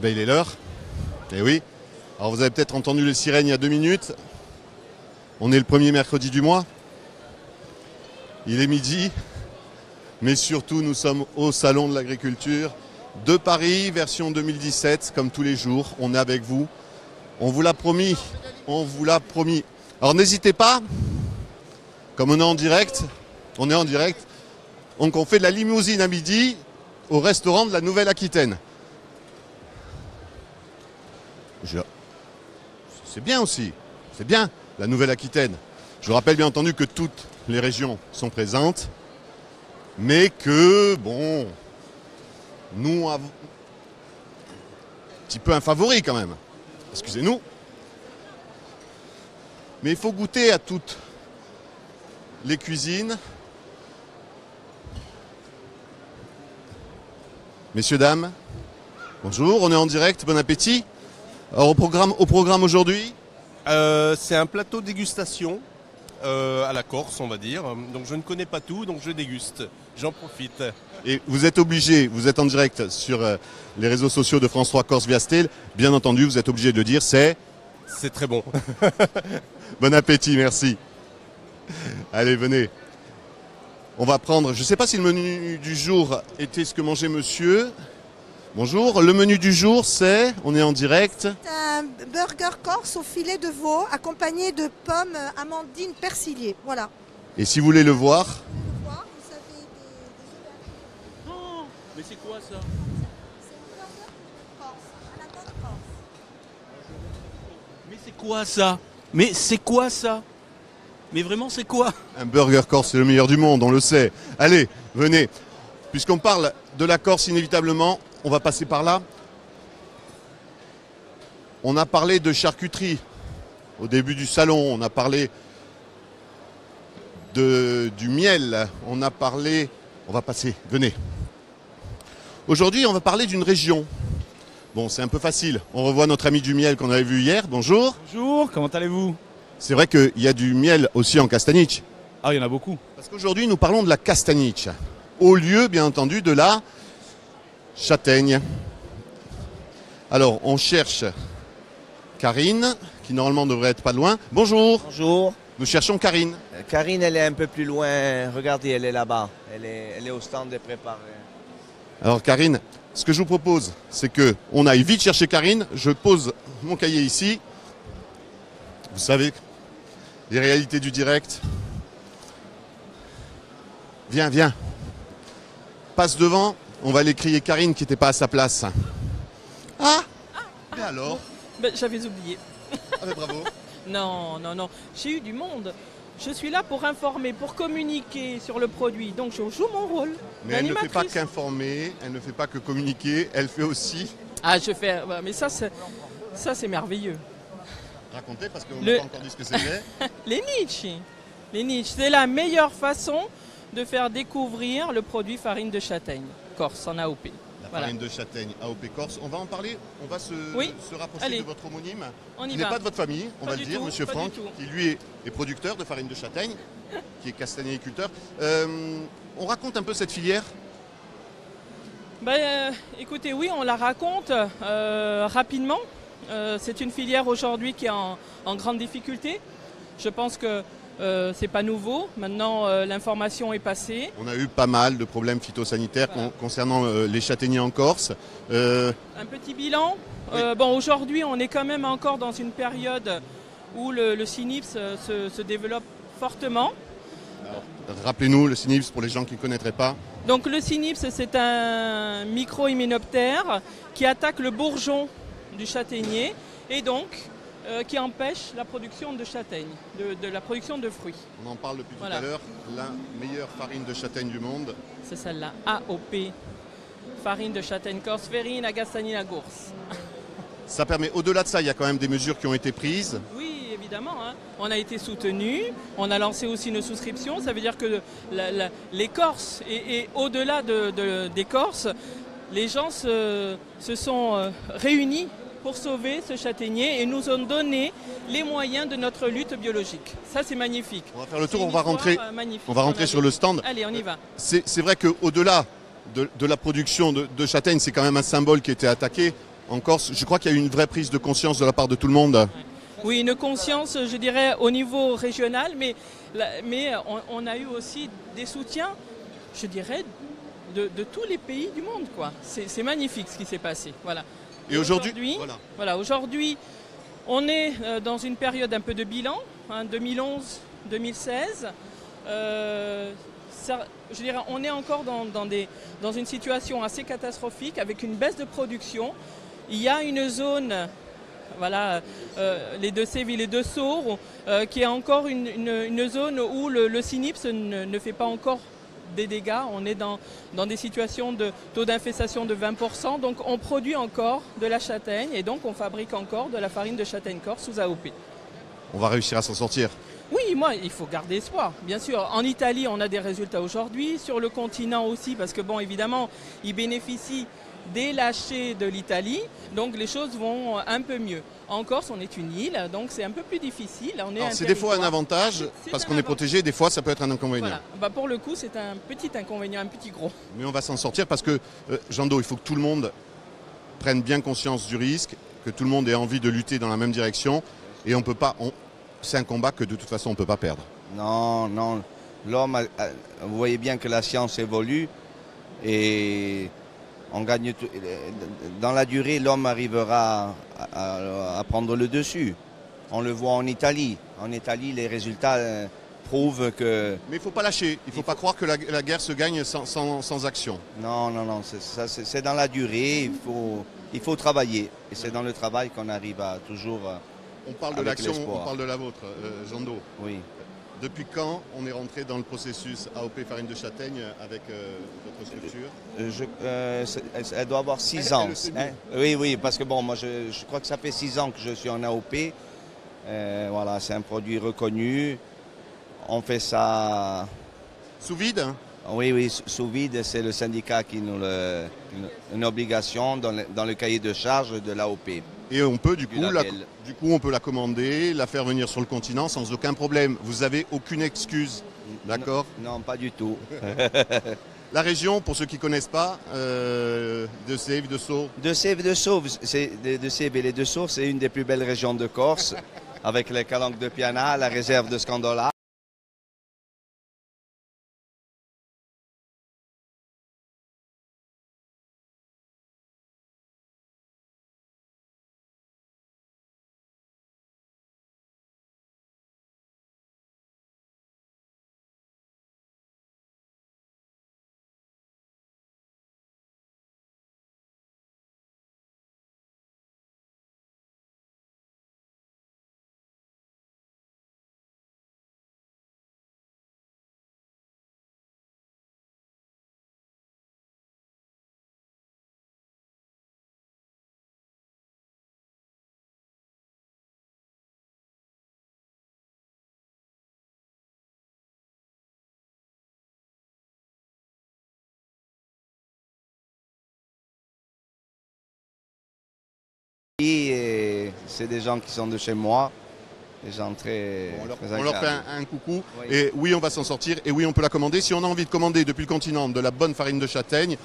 ben, il est l'heure. Eh oui. Alors vous avez peut-être entendu les sirènes il y a 2 minutes. On est le premier mercredi du mois. Il est midi. Mais surtout, nous sommes au Salon de l'Agriculture de Paris, version 2017, comme tous les jours. On est avec vous. On vous l'a promis. On vous l'a promis. Alors n'hésitez pas. Comme on est en direct, donc on fait de la limousine à midi au restaurant de la Nouvelle-Aquitaine. C'est bien aussi, c'est bien la Nouvelle-Aquitaine. Je vous rappelle bien entendu que toutes les régions sont présentes, mais que, bon, nous avons un petit peu un favori quand même. Excusez-nous. Mais il faut goûter à toutes les cuisines. Messieurs, dames, bonjour, on est en direct, bon appétit. Alors, au programme aujourd'hui, c'est un plateau dégustation à la Corse, on va dire. Donc je ne connais pas tout, donc je déguste. J'en profite. et vous êtes obligé, vous êtes en direct sur les réseaux sociaux de France 3 Corse Viastel. Bien entendu, vous êtes obligé de le dire, c'est très bon. bon appétit, merci. Allez, venez. On va prendre, je ne sais pas si le menu du jour était ce que mangeait monsieur. Bonjour, le menu du jour c'est, on est en direct. C'est un burger corse au filet de veau accompagné de pommes, amandines, persillées. Voilà. Et si vous voulez le voir, Vous avez des Oh, mais c'est quoi ça? C'est un burger corse, à la côte corse. Mais c'est quoi ça? Mais c'est quoi ça? Mais vraiment c'est quoi? un burger corse c'est le meilleur du monde, on le sait. Allez, venez. Puisqu'on parle de la Corse inévitablement, on va passer par là. On a parlé de charcuterie au début du salon, on a parlé du miel, on a parlé... On va passer, venez. Aujourd'hui, on va parler d'une région. Bon, c'est un peu facile. On revoit notre ami du miel qu'on avait vu hier. Bonjour. Bonjour, comment allez-vous? C'est vrai qu'il y a du miel aussi en Castaniche. Ah, il y en a beaucoup. Parce qu'aujourd'hui, nous parlons de la Castaniche. Au lieu, bien entendu, de la châtaigne. Alors, on cherche Karine, qui normalement devrait être pas loin. Bonjour. Bonjour. Nous cherchons Karine. Karine, elle est un peu plus loin. Regardez, elle est là-bas. Elle est au stand de préparer. Alors, Karine, ce que je vous propose, c'est qu'on aille vite chercher Karine. Je pose mon cahier ici. Vous savez, les réalités du direct. Viens, viens. Passe devant. On va aller crier Karine qui n'était pas à sa place. Ah, et alors? Ben, j'avais oublié. Ah ben bravo. Non, non, non. J'ai eu du monde. Je suis là pour informer, pour communiquer sur le produit. Donc je joue mon rôle Mais elle ne fait pas d'animatrice. qu'informer, elle ne fait pas que communiquer, elle fait aussi Ah, je fais. Ouais, mais ça, c'est merveilleux. raconter parce qu'on Le- n'a pas encore dit ce que c'était. Les niches. Les niches. C'est la meilleure façon de faire découvrir le produit farine de châtaigne, Corse, en AOP. La Voilà. farine de châtaigne AOP Corse. On va en parler, on va se rapprocher Allez. de votre homonyme. On y Qui n'est va. pas de votre famille, on Pas va le du dire, tout, monsieur pas du Franck, tout. qui lui est producteur de farine de châtaigne, qui est castagniculteur. On raconte un peu cette filière. Ben, écoutez, oui, on la raconte rapidement. C'est une filière aujourd'hui qui est en grande difficulté. Je pense que c'est pas nouveau. Maintenant, l'information est passée. On a eu pas mal de problèmes phytosanitaires Voilà. concernant les châtaigniers en Corse. Un petit bilan. Oui. Bon, aujourd'hui, on est quand même encore dans une période où le CINIPS se développe fortement. Rappelez-nous le CINIPS pour les gens qui ne connaîtraient pas. Donc le CINIPS, c'est un micro-hyménoptère qui attaque le bourgeon du châtaignier et donc qui empêche la production de châtaigne, de la production de fruits. On en parle depuis Voilà. tout à l'heure. La meilleure farine de châtaigne du monde. C'est celle-là, AOP, farine de châtaigne corse, Verine, Agastagnina Gours. Ça permet, au-delà de ça, il y a quand même des mesures qui ont été prises. Oui, évidemment. Hein. On a été soutenu, on a lancé aussi une souscription. Ça veut dire que les Corses et au-delà des Corses, les gens se sont réunis pour sauver ce châtaignier et nous ont donné les moyens de notre lutte biologique. Ça, c'est magnifique. On va faire le tour, C'est on une va histoire, rentrer, magnifique. on va rentrer sur le stand. Allez, on y va. C'est vrai qu'au-delà de la production de châtaigne, c'est quand même un symbole qui était attaqué. en Corse. Je crois qu'il y a eu une vraie prise de conscience de la part de tout le monde. Oui, une conscience, je dirais, au niveau régional, mais on a eu aussi des soutiens, je dirais, de tous les pays du monde, quoi. C'est magnifique ce qui s'est passé. Voilà. Et aujourd'hui, aujourd'hui, on est dans une période un peu de bilan, 2011-2016. Je dirais, on est encore dans une situation assez catastrophique avec une baisse de production. Il y a une zone, voilà, les Deux-Sèvres et les Deux-Saures, qui est encore une zone où le CNIPS ne fait pas encore des dégâts. On est dans des situations de taux d'infestation de 20%. Donc on produit encore de la châtaigne et donc on fabrique encore de la farine de châtaigne corse sous AOP. On va réussir à s'en sortir. Oui, moi, il faut garder espoir, bien sûr. En Italie, on a des résultats aujourd'hui. Sur le continent aussi, parce que, bon, évidemment, ils bénéficient des lâchers de l'Italie. Donc, les choses vont un peu mieux. En Corse, on est une île, donc c'est un peu plus difficile. C'est des fois un avantage, parce qu'on est protégé. Des fois, ça peut être un inconvénient. Voilà. Bah, pour le coup, c'est un petit inconvénient, un petit gros. Mais on va s'en sortir parce que, Jando, il faut que tout le monde prenne bien conscience du risque, que tout le monde ait envie de lutter dans la même direction. Et on peut pas... C'est un combat que de toute façon on ne peut pas perdre. Non, non. L'homme, vous voyez bien que la science évolue et on gagne tout. Dans la durée, l'homme arrivera à prendre le dessus. On le voit en Italie. En Italie, les résultats prouvent que... Mais il ne faut pas lâcher. Il ne faut pas croire que la guerre se gagne sans action. Non, non, non. C'est dans la durée. Il faut travailler. Et c'est dans le travail qu'on arrive à toujours... On parle de l'action, on parle de la vôtre, Jando. Oui. Depuis quand on est rentré dans le processus AOP Farine de Châtaigne avec votre structure Elle doit avoir 6 ans. Hein? Oui, oui, parce que bon, moi je crois que ça fait 6 ans que je suis en AOP. Voilà, c'est un produit reconnu. On fait ça... Sous vide, hein? Oui, oui, sous vide, c'est le syndicat qui nous une obligation dans le cahier de charge de l'AOP. Et on peut du coup on peut la commander, la faire venir sur le continent sans aucun problème. Vous n'avez aucune excuse, d'accord? Non, pas du tout. La région, pour ceux qui ne connaissent pas, Deux-Sèvres, Deux-Saures. Deux-Sèvres, Deux-Sèvres et les Deux-Saures, c'est une des plus belles régions de Corse, avec les calanques de Piana, la réserve de Scandola. Et c'est des gens qui sont de chez moi, des gens très, on leur fait un coucou. Oui. Et oui, on va s'en sortir. Et oui, on peut la commander. Si on a envie de commander depuis le continent de la bonne farine de châtaigne,